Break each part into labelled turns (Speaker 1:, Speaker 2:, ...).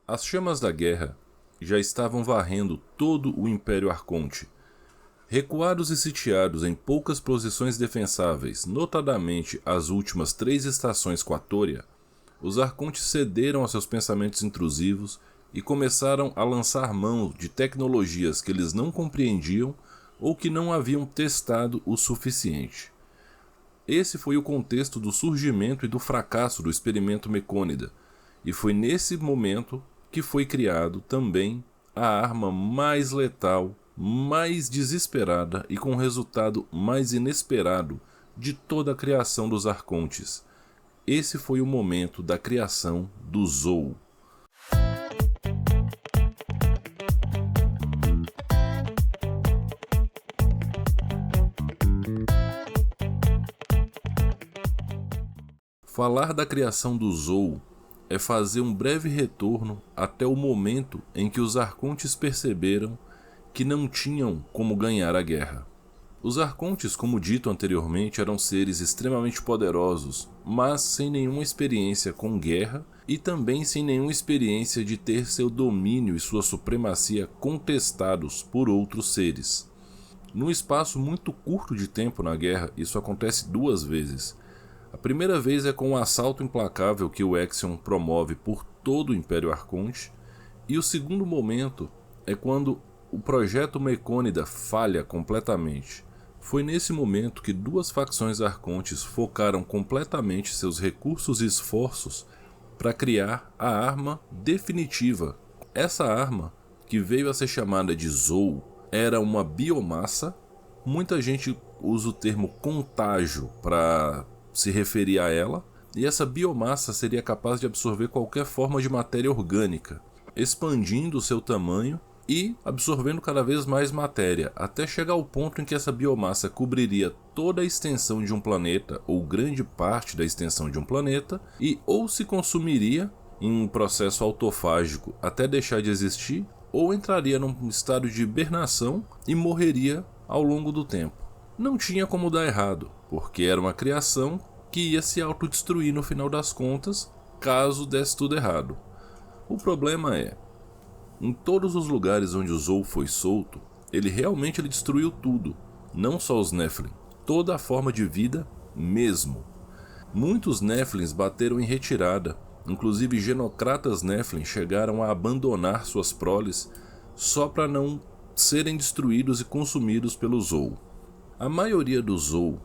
Speaker 1: As chamas da guerra já estavam varrendo todo o Império Arconte. Recuados e sitiados em poucas posições defensáveis, notadamente as últimas 3 estações Quatória, os Arcontes cederam a seus pensamentos intrusivos e começaram a lançar mão de tecnologias que eles não compreendiam ou que não haviam testado o suficiente. Esse foi o contexto do surgimento e do fracasso do experimento Mecônida, e foi nesse momento que foi criado também a arma mais letal, mais desesperada e com resultado mais inesperado de toda a criação dos Arcontes. Esse foi o momento da criação do Zou. Falar da criação do Zou é fazer um breve retorno até o momento em que os Arcontes perceberam que não tinham como ganhar a guerra. Os Arcontes, como dito anteriormente, eram seres extremamente poderosos, mas sem nenhuma experiência com guerra e também sem nenhuma experiência de ter seu domínio e sua supremacia contestados por outros seres. Num espaço muito curto de tempo na guerra, isso acontece 2 vezes. A primeira vez é com o assalto implacável que o Exion promove por todo o Império Arconte, e o segundo momento é quando o projeto Mecônida falha completamente. Foi nesse momento que 2 facções arcontes focaram completamente seus recursos e esforços para criar a arma definitiva. Essa arma, que veio a ser chamada de Zou, era uma biomassa. Muita gente usa o termo contágio para se referir a ela, e essa biomassa seria capaz de absorver qualquer forma de matéria orgânica, expandindo o seu tamanho e absorvendo cada vez mais matéria, até chegar ao ponto em que essa biomassa cobriria toda a extensão de um planeta, ou grande parte da extensão de um planeta, e ou se consumiria em um processo autofágico até deixar de existir, ou entraria num estado de hibernação e morreria ao longo do tempo. Não tinha como dar errado, porque era uma criação que ia se autodestruir no final das contas, caso desse tudo errado. O problema é, em todos os lugares onde o Zou foi solto, ele realmente destruiu tudo, não só os Nephilim, toda a forma de vida mesmo. Muitos Nephilims bateram em retirada, inclusive genocratas Nephilim chegaram a abandonar suas proles só para não serem destruídos e consumidos pelo Zou. A maioria dos Zou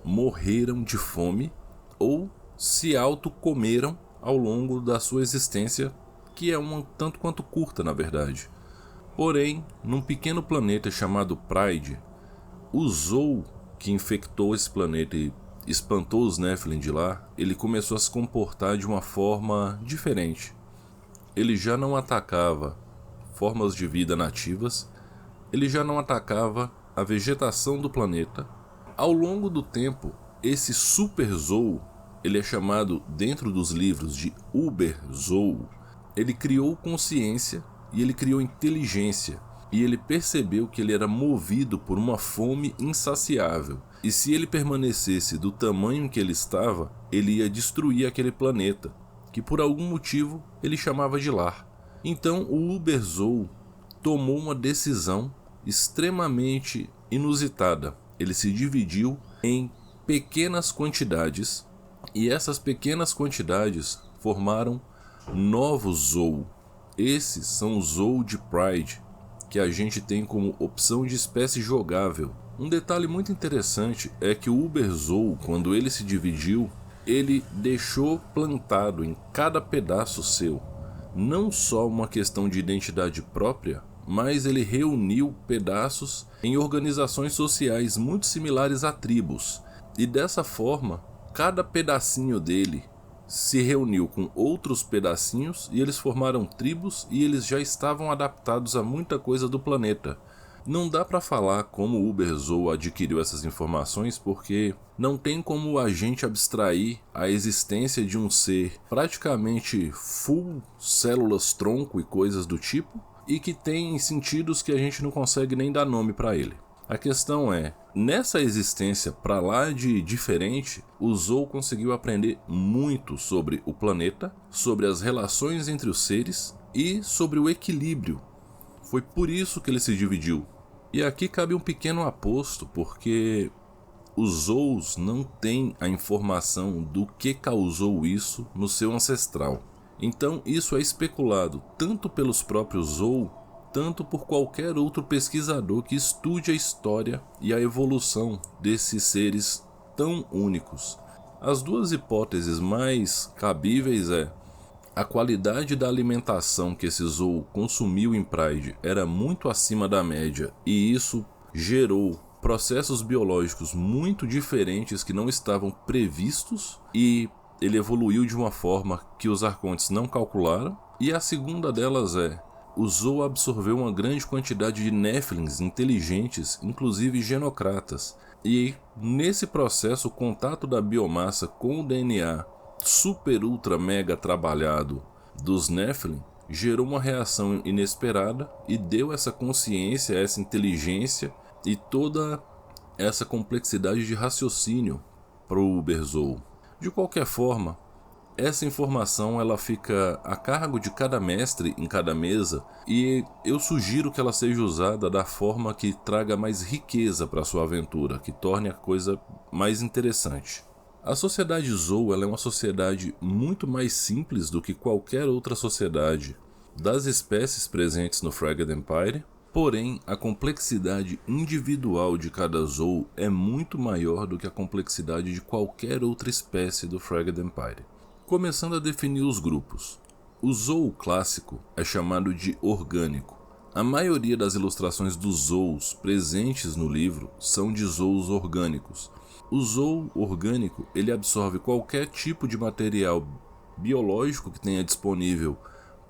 Speaker 1: morreram de fome ou se autocomeram ao longo da sua existência, que é um tanto quanto curta na verdade. Porém, num pequeno planeta chamado Pride, o Zou que infectou esse planeta e espantou os Nephilim de lá, ele começou a se comportar de uma forma diferente. Ele já não atacava formas de vida nativas, ele já não atacava a vegetação do planeta. Ao longo do tempo, esse Super Zou, ele é chamado dentro dos livros de Uber Zou, ele criou consciência e ele criou inteligência, e ele percebeu que ele era movido por uma fome insaciável, e se ele permanecesse do tamanho que ele estava, ele ia destruir aquele planeta, que por algum motivo ele chamava de lar. Então o Uber Zou tomou uma decisão extremamente inusitada. Ele se dividiu em pequenas quantidades, e essas pequenas quantidades formaram novos Zou. Esses são os Zou de Pride, que a gente tem como opção de espécie jogável. Um detalhe muito interessante é que o Uber Zou, quando ele se dividiu, ele deixou plantado em cada pedaço seu não só uma questão de identidade própria, mas ele reuniu pedaços em organizações sociais muito similares a tribos, e dessa forma, cada pedacinho dele se reuniu com outros pedacinhos e eles formaram tribos, e eles já estavam adaptados a muita coisa do planeta. Não dá para falar como o Uber Zou adquiriu essas informações, porque não tem como a gente abstrair a existência de um ser praticamente full células tronco e coisas do tipo, e que tem sentidos que a gente não consegue nem dar nome para ele. A questão é, nessa existência pra lá de diferente, o Zou conseguiu aprender muito sobre o planeta, sobre as relações entre os seres, e sobre o equilíbrio. Foi por isso que ele se dividiu. E aqui cabe um pequeno aposto, porque os Zouls não têm a informação do que causou isso no seu ancestral. Então isso é especulado tanto pelos próprios Zou, tanto por qualquer outro pesquisador que estude a história e a evolução desses seres tão únicos. As duas hipóteses mais cabíveis é: a qualidade da alimentação que esse Zou consumiu em Pride era muito acima da média e isso gerou processos biológicos muito diferentes que não estavam previstos e ele evoluiu de uma forma que os Arcontes não calcularam. E a segunda delas é: o Zou absorveu uma grande quantidade de Nephilims inteligentes, inclusive genocratas, e nesse processo o contato da biomassa com o DNA super ultra mega trabalhado dos Nephilim gerou uma reação inesperada e deu essa consciência, essa inteligência e toda essa complexidade de raciocínio para o Uber-Zou. De qualquer forma, essa informação ela fica a cargo de cada mestre em cada mesa e eu sugiro que ela seja usada da forma que traga mais riqueza para sua aventura, que torne a coisa mais interessante. A sociedade Zou ela é uma sociedade muito mais simples do que qualquer outra sociedade das espécies presentes no Fraged Empire, porém a complexidade individual de cada Zou é muito maior do que a complexidade de qualquer outra espécie do Fraged Empire. Começando a definir os grupos. O Zou clássico é chamado de orgânico. A maioria das ilustrações dos Zous presentes no livro são de Zous orgânicos. O Zou orgânico ele absorve qualquer tipo de material biológico que tenha disponível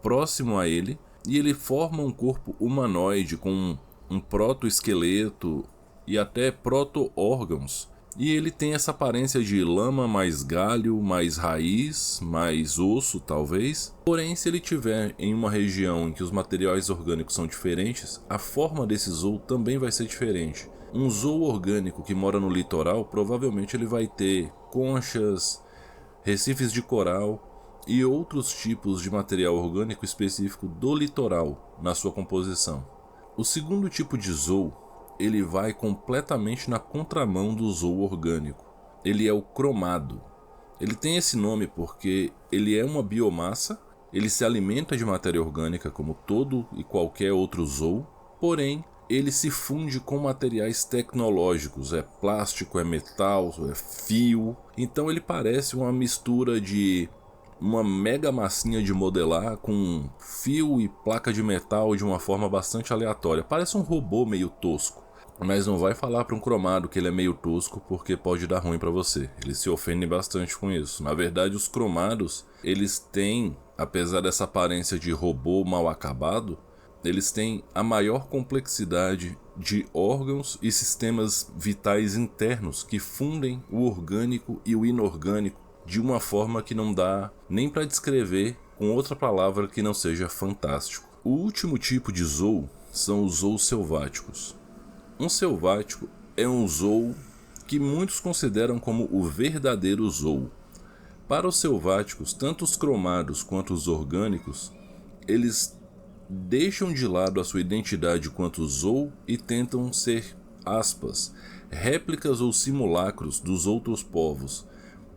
Speaker 1: próximo a ele e ele forma um corpo humanoide com um protoesqueleto e até proto-órgãos. E ele tem essa aparência de lama mais galho, mais raiz, mais osso talvez. Porém, se ele estiver em uma região em que os materiais orgânicos são diferentes, a forma desse Zou também vai ser diferente. Um Zou orgânico que mora no litoral, provavelmente ele vai ter conchas, recifes de coral e outros tipos de material orgânico específico do litoral na sua composição. O segundo tipo de Zou, ele vai completamente na contramão do Zou orgânico. Ele é o cromado. Ele tem esse nome porque ele é uma biomassa, ele se alimenta de matéria orgânica como todo e qualquer outro Zou, porém ele se funde com materiais tecnológicos, é plástico, é metal, é fio. Então ele parece uma mistura de uma mega massinha de modelar com fio e placa de metal de uma forma bastante aleatória. Parece um robô meio tosco. Mas não vai falar para um cromado que ele é meio tosco porque pode dar ruim para você. Eles se ofendem bastante com isso. Na verdade, os cromados, eles têm, apesar dessa aparência de robô mal acabado, eles têm a maior complexidade de órgãos e sistemas vitais internos que fundem o orgânico e o inorgânico de uma forma que não dá nem para descrever com outra palavra que não seja fantástico. O último tipo de Zou são os Zous selváticos. Um selvático é um Zou que muitos consideram como o verdadeiro Zou. Para os selváticos, tanto os cromados quanto os orgânicos, eles deixam de lado a sua identidade quanto Zou e tentam ser, aspas, réplicas ou simulacros dos outros povos,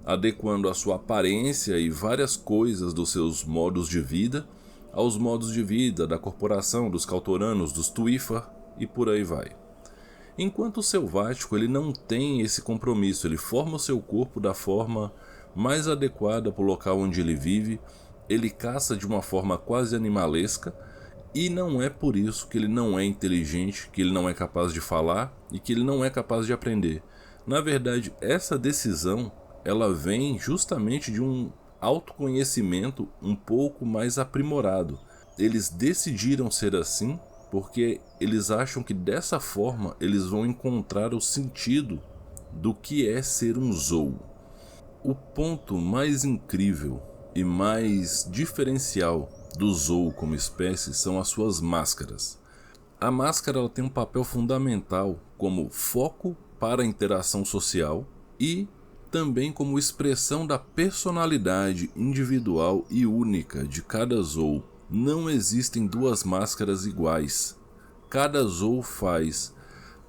Speaker 1: adequando a sua aparência e várias coisas dos seus modos de vida aos modos de vida da corporação, dos Kautoranos, dos Tuifa e por aí vai. Enquanto o selvático ele não tem esse compromisso, ele forma o seu corpo da forma mais adequada para o local onde ele vive, ele caça de uma forma quase animalesca e não é por isso que ele não é inteligente, que ele não é capaz de falar e que ele não é capaz de aprender. Na verdade, essa decisão ela vem justamente de um autoconhecimento um pouco mais aprimorado. Eles decidiram ser assim porque eles acham que dessa forma eles vão encontrar o sentido do que é ser um Zou. O ponto mais incrível e mais diferencial do Zou como espécie são as suas máscaras. A máscara ela tem um papel fundamental como foco para a interação social e também como expressão da personalidade individual e única de cada Zou. Não existem duas máscaras iguais. Cada Zou faz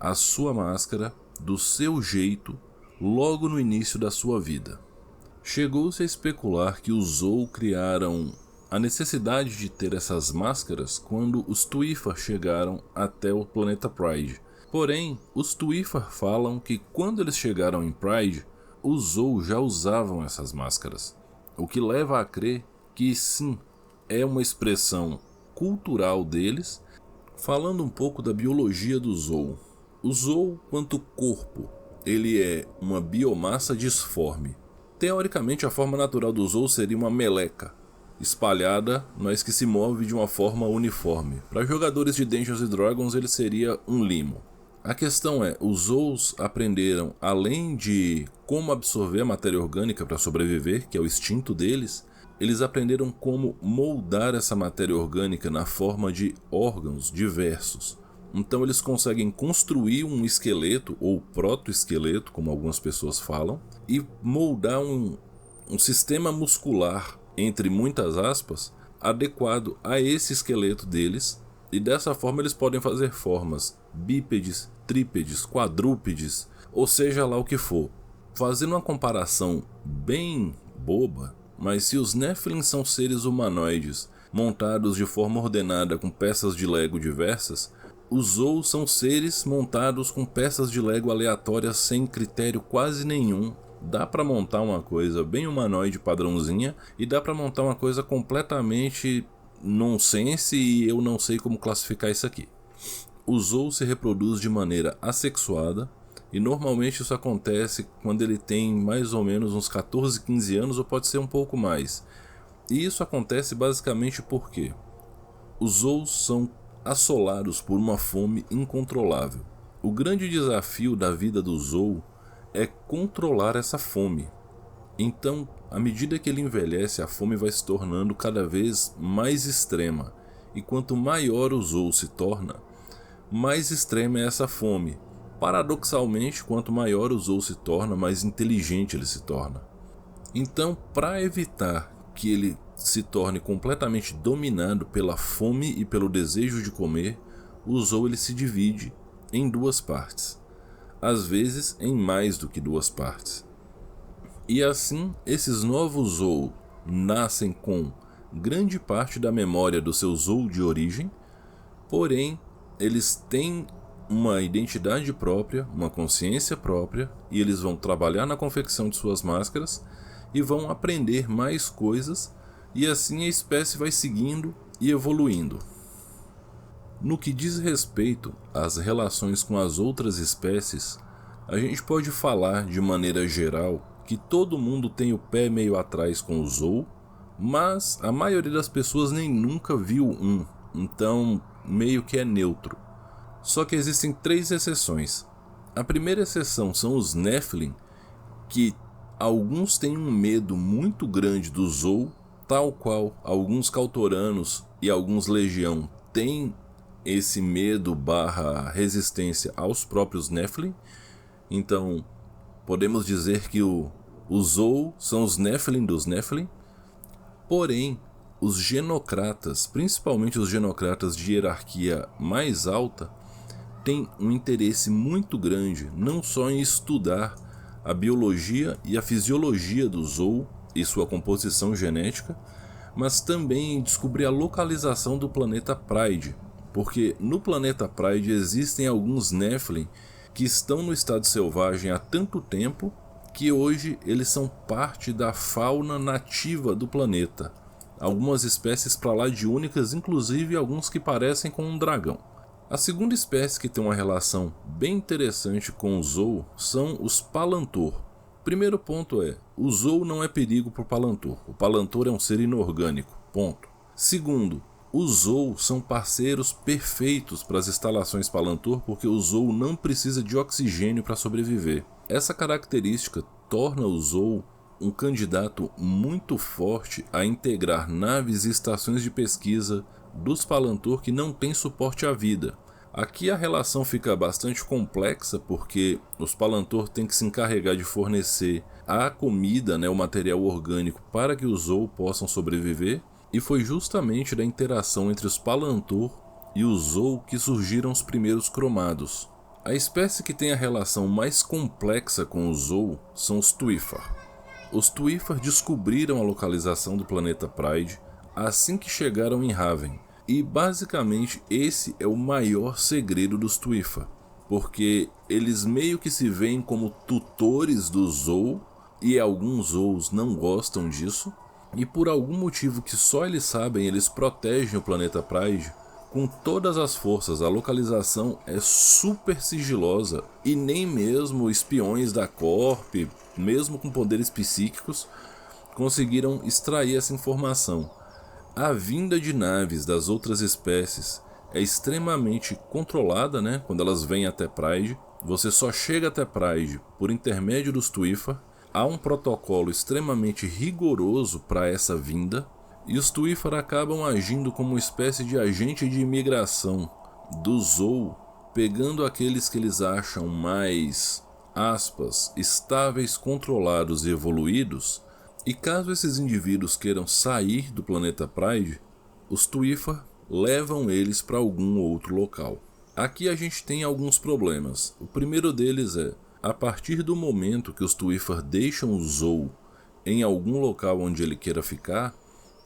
Speaker 1: a sua máscara do seu jeito logo no início da sua vida. Chegou-se a especular que os Zou criaram a necessidade de ter essas máscaras quando os Tuifar chegaram até o planeta Pride. Porém, os Tuifar falam que quando eles chegaram em Pride, os Zou já usavam essas máscaras, o que leva a crer que sim, é uma expressão cultural deles. Falando um pouco da biologia do Zou. O Zou, quanto corpo, ele é uma biomassa disforme. Teoricamente, a forma natural do Zou seria uma meleca, espalhada, mas que se move de uma forma uniforme. Para jogadores de Dungeons & Dragons, ele seria um limo. A questão é, os Zous aprenderam, além de como absorver a matéria orgânica para sobreviver, que é o instinto deles, eles aprenderam como moldar essa matéria orgânica na forma de órgãos diversos. Então eles conseguem construir um esqueleto, ou protoesqueleto, como algumas pessoas falam, e moldar um sistema muscular, entre muitas aspas, adequado a esse esqueleto deles, e dessa forma eles podem fazer formas bípedes, trípedes, quadrúpedes, ou seja lá o que for. Fazendo uma comparação bem boba, mas se os Nephilim são seres humanoides montados de forma ordenada com peças de Lego diversas, os Zou são seres montados com peças de Lego aleatórias sem critério quase nenhum. Dá pra montar uma coisa bem humanoide padrãozinha e dá pra montar uma coisa completamente nonsense e eu não sei como classificar isso aqui. O Zou se reproduz de maneira assexuada e normalmente isso acontece quando ele tem mais ou menos uns 14, 15 anos ou pode ser um pouco mais. E isso acontece basicamente porque os Zous são assolados por uma fome incontrolável. O grande desafio da vida do Zou é controlar essa fome. Então, à medida que ele envelhece, a fome vai se tornando cada vez mais extrema. E quanto maior o Zou se torna, mais extrema é essa fome. Paradoxalmente, quanto maior o Zou se torna, mais inteligente ele se torna. Então, para evitar que ele se torne completamente dominado pela fome e pelo desejo de comer, o Zou ele se divide em duas partes. Às vezes em mais do que duas partes. E assim, esses novos Zou nascem com grande parte da memória do seu Zou de origem, porém, eles têm uma identidade própria, uma consciência própria, e eles vão trabalhar na confecção de suas máscaras e vão aprender mais coisas, e assim a espécie vai seguindo e evoluindo. No que diz respeito às relações com as outras espécies, a gente pode falar de maneira geral que todo mundo tem o pé meio atrás com o Zou, mas a maioria das pessoas nem nunca viu um, então meio que é neutro. Só que existem 3 exceções. A primeira exceção são os Nephilim, que alguns têm um medo muito grande do Zou, tal qual alguns Kautoranos e alguns Legião têm esse medo / resistência aos próprios Nephilim. Então, podemos dizer que os Zou são os Nephilim dos Nephilim. Porém, os genocratas, principalmente os genocratas de hierarquia mais alta, têm um interesse muito grande não só em estudar a biologia e a fisiologia do Zou e sua composição genética, mas também em descobrir a localização do planeta Pride, porque no planeta Pride existem alguns Nephilim que estão no estado selvagem há tanto tempo que hoje eles são parte da fauna nativa do planeta. Algumas espécies para lá de únicas, inclusive alguns que parecem com um dragão. A segunda espécie que tem uma relação bem interessante com o Zou são os Palantor. Primeiro ponto é, o Zou não é perigo para o Palantor. O Palantor é um ser inorgânico, ponto. Segundo, os Zou são parceiros perfeitos para as instalações Palantor porque o Zou não precisa de oxigênio para sobreviver. Essa característica torna o Zou um candidato muito forte a integrar naves e estações de pesquisa dos Palantor que não têm suporte à vida. Aqui a relação fica bastante complexa porque os Palantor têm que se encarregar de fornecer a comida, o material orgânico para que os Zou possam sobreviver, E foi justamente da interação entre os Palantor e os Zou que surgiram os primeiros cromados. A espécie que tem a relação mais complexa com os Zou são os Tuifar. Os Tuifar descobriram a localização do planeta Pride assim que chegaram em Haven, e basicamente esse é o maior segredo dos Tuifar, porque eles meio que se veem como tutores dos Zou, e alguns Zous não gostam disso, e por algum motivo que só eles sabem, eles protegem o planeta Pride com todas as forças. A localização é super sigilosa e nem mesmo espiões da Corp, mesmo com poderes psíquicos, conseguiram extrair essa informação. A vinda de naves das outras espécies é extremamente controlada, né? Quando elas vêm até Pride, você só chega até Pride por intermédio dos Tuifar. Há um protocolo extremamente rigoroso para essa vinda, e os Tuifar acabam agindo como uma espécie de agente de imigração do Zou, pegando aqueles que eles acham mais, aspas, estáveis, controlados e evoluídos, e caso esses indivíduos queiram sair do planeta Pride, os Tuifar levam eles para algum outro local. Aqui a gente tem alguns problemas. O primeiro deles é, a partir do momento que os Tuifar deixam o Zou em algum local onde ele queira ficar,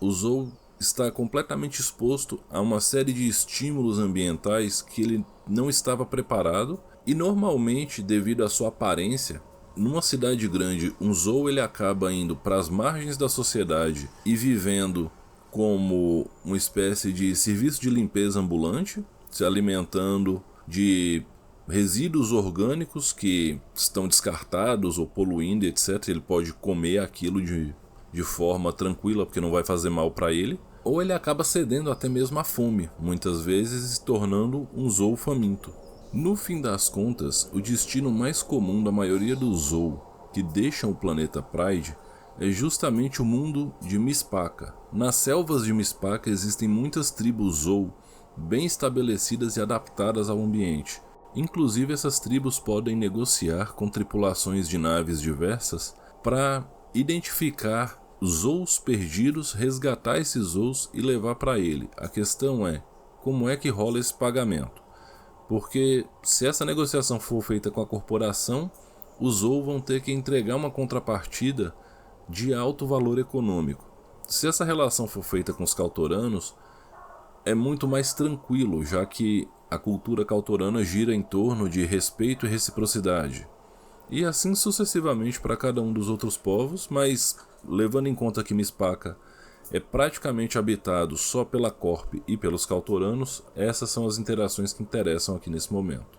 Speaker 1: o Zou está completamente exposto a uma série de estímulos ambientais que ele não estava preparado, e normalmente, devido à sua aparência, numa cidade grande, um Zou ele acaba indo para as margens da sociedade e vivendo como uma espécie de serviço de limpeza ambulante, se alimentando de resíduos orgânicos que estão descartados ou poluindo, etc. Ele pode comer aquilo de forma tranquila, porque não vai fazer mal para ele. Ou ele acaba cedendo até mesmo à fome, muitas vezes se tornando um Zou faminto. No fim das contas, o destino mais comum da maioria dos Zou que deixam o planeta Pride é justamente o mundo de Mistpaca. Nas selvas de Mistpaca existem muitas tribos Zou bem estabelecidas e adaptadas ao ambiente. Inclusive, essas tribos podem negociar com tripulações de naves diversas para identificar Zous perdidos, resgatar esses Zous e levar para ele. A questão é, como é que rola esse pagamento? Porque se essa negociação for feita com a corporação, os Zou vão ter que entregar uma contrapartida de alto valor econômico. Se essa relação for feita com os Kautoranos, é muito mais tranquilo, já que a cultura kautorana gira em torno de respeito e reciprocidade. E assim sucessivamente para cada um dos outros povos, mas levando em conta que Mistpaca é praticamente habitado só pela Corp e pelos Kautoranos, essas são as interações que interessam aqui nesse momento.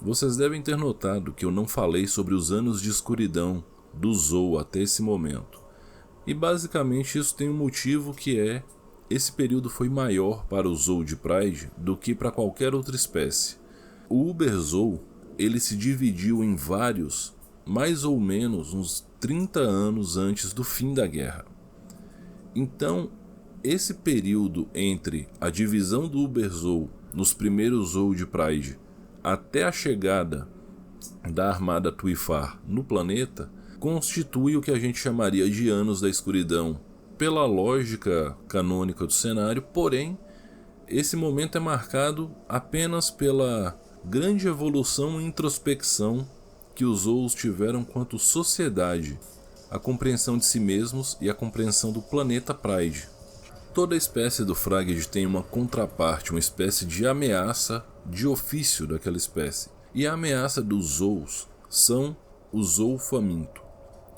Speaker 1: Vocês devem ter notado que eu não falei sobre os anos de escuridão do Zou até esse momento. E basicamente isso tem um motivo, que é esse período foi maior para o Zou de Pride do que para qualquer outra espécie. O Uber Zou ele se dividiu em vários, mais ou menos uns 30 anos antes do fim da guerra. Então, esse período entre a divisão do Uber Zou nos primeiros Zou de Pride até a chegada da armada Tuifar no planeta constitui o que a gente chamaria de Anos da Escuridão, pela lógica canônica do cenário. Porém, esse momento é marcado apenas pela grande evolução e introspecção que os Zous tiveram quanto sociedade, a compreensão de si mesmos e a compreensão do planeta Pride. Toda espécie do Fraged tem uma contraparte, uma espécie de ameaça de ofício daquela espécie. E a ameaça dos Zous são o Zou faminto.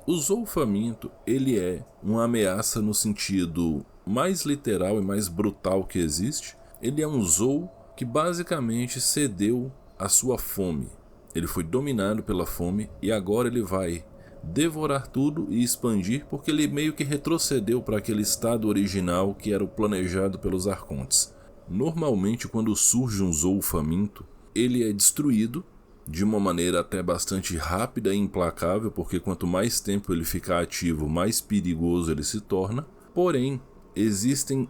Speaker 1: O Zou faminto, ele é uma ameaça no sentido mais literal e mais brutal que existe. Ele é um Zou que basicamente cedeu à sua fome. Ele foi dominado pela fome e agora ele vai devorar tudo e expandir, porque ele meio que retrocedeu para aquele estado original que era o planejado pelos Arcontes. Normalmente, quando surge um Zou faminto, ele é destruído de uma maneira até bastante rápida e implacável, porque quanto mais tempo ele ficar ativo, mais perigoso ele se torna. Porém, existem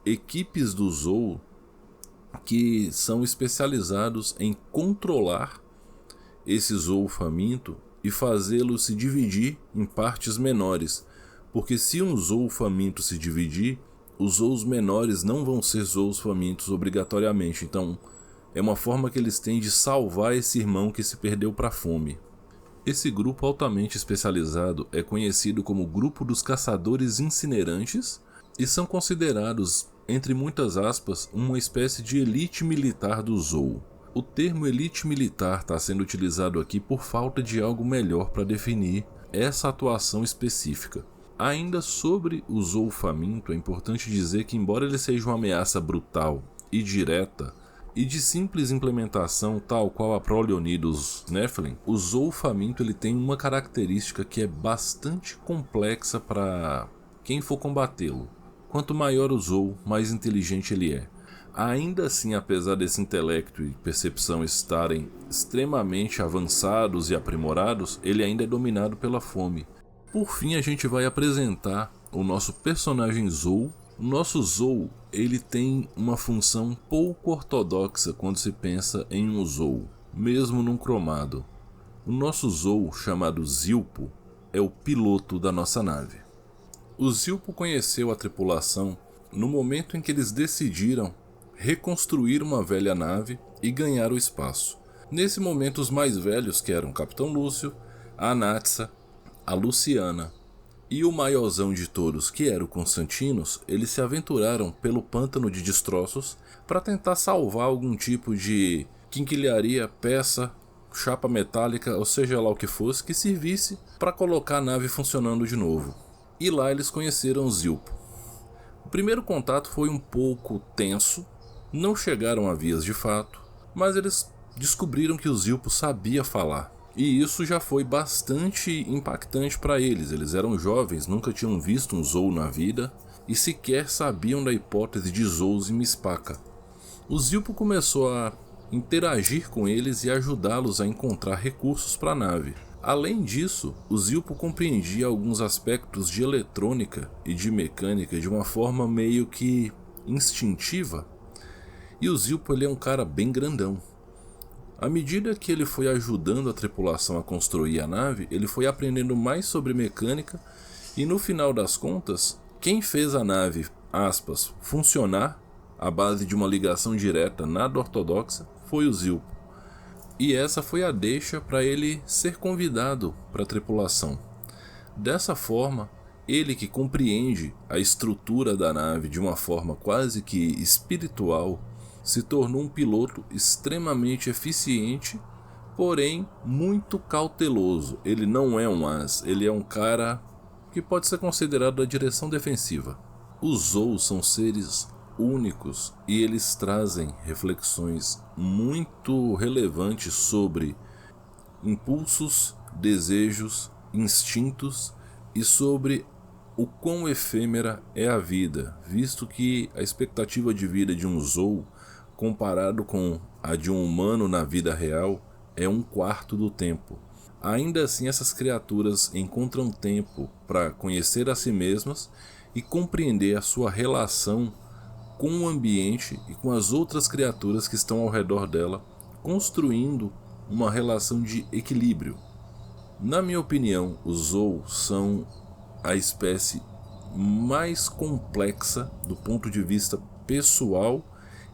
Speaker 1: equipes do Zou que são especializados em controlar esse Zou faminto e fazê-lo se dividir em partes menores, porque se um Zou faminto se dividir, os Zous menores não vão ser Zous famintos obrigatoriamente, então é uma forma que eles têm de salvar esse irmão que se perdeu para a fome. Esse grupo altamente especializado é conhecido como Grupo dos Caçadores Incinerantes e são considerados, entre muitas aspas, uma espécie de elite militar do Zou. O termo elite militar está sendo utilizado aqui por falta de algo melhor para definir essa atuação específica. Ainda sobre o Zou faminto, é importante dizer que, embora ele seja uma ameaça brutal e direta e de simples implementação, tal qual a prole Oni dos Nephilim, o Zou faminto ele tem uma característica que é bastante complexa para quem for combatê-lo. Quanto maior o Zou, mais inteligente ele é. Ainda assim, apesar desse intelecto e percepção estarem extremamente avançados e aprimorados, ele ainda é dominado pela fome. Por fim, a gente vai apresentar o nosso personagem Zou. O nosso Zou, ele tem uma função pouco ortodoxa quando se pensa em um Zou, mesmo num cromado. O nosso Zou, chamado Zilpo, é o piloto da nossa nave. O Zilpo conheceu a tripulação no momento em que eles decidiram reconstruir uma velha nave e ganhar o espaço. Nesse momento, os mais velhos, que eram o Capitão Lúcio, a Anatsa, a Luciana e o maiorzão de todos, que era o Constantinos, eles se aventuraram pelo pântano de destroços para tentar salvar algum tipo de quinquilharia, peça, chapa metálica, ou seja lá o que fosse, que servisse para colocar a nave funcionando de novo. E lá eles conheceram Zilpo. O primeiro contato foi um pouco tenso, não chegaram a vias de fato, mas eles descobriram que o Zilpo sabia falar. E isso já foi bastante impactante para eles. Eles eram jovens, nunca tinham visto um Zou na vida e sequer sabiam da hipótese de Zous e Mistaka. O Zilpo começou a interagir com eles e ajudá-los a encontrar recursos para a nave. Além disso, o Zilpo compreendia alguns aspectos de eletrônica e de mecânica de uma forma meio que instintiva. E o Zilpo ele é um cara bem grandão. À medida que ele foi ajudando a tripulação a construir a nave, ele foi aprendendo mais sobre mecânica e no final das contas, quem fez a nave, aspas, funcionar à base de uma ligação direta nada ortodoxa foi o Zilpo. E essa foi a deixa para ele ser convidado para a tripulação. Dessa forma, ele que compreende a estrutura da nave de uma forma quase que espiritual, se tornou um piloto extremamente eficiente, porém muito cauteloso. Ele não é um as, ele é um cara que pode ser considerado da direção defensiva. Os Zous são seres únicos e eles trazem reflexões muito relevantes sobre impulsos, desejos, instintos e sobre o quão efêmera é a vida, visto que a expectativa de vida de um Zou, comparado com a de um humano na vida real, é 1/4 do tempo. Ainda assim, essas criaturas encontram tempo para conhecer a si mesmas e compreender a sua relação com o ambiente e com as outras criaturas que estão ao redor dela, construindo uma relação de equilíbrio. Na minha opinião, os Zou são a espécie mais complexa do ponto de vista pessoal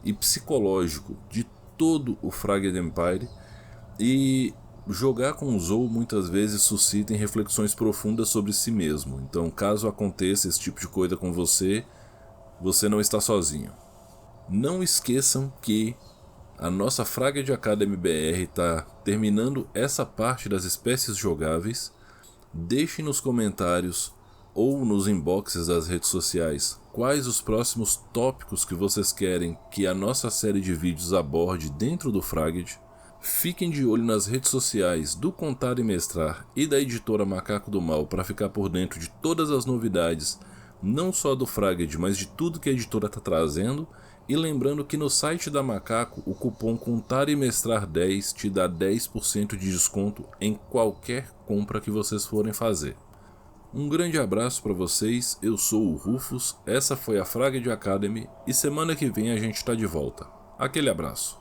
Speaker 1: e psicológico de todo o Fraged Empire, e jogar com o Zou muitas vezes suscita reflexões profundas sobre si mesmo. Então, caso aconteça esse tipo de coisa com você, você não está sozinho. Não esqueçam que a nossa Fraged Academy BR está terminando essa parte das espécies jogáveis. Deixem nos comentários ou nos inboxes das redes sociais quais os próximos tópicos que vocês querem que a nossa série de vídeos aborde dentro do Fraged. Fiquem de olho nas redes sociais do Contar e Mestrar e da editora Macaco do Mal para ficar por dentro de todas as novidades, não só do Fraged, mas de tudo que a editora está trazendo. E lembrando que no site da Macaco o cupom Contar e Mestrar 10 te dá 10% de desconto em qualquer compra que vocês forem fazer. Um grande abraço para vocês, eu sou o Rufus, essa foi a Fraged Academy e semana que vem a gente está de volta. Aquele abraço.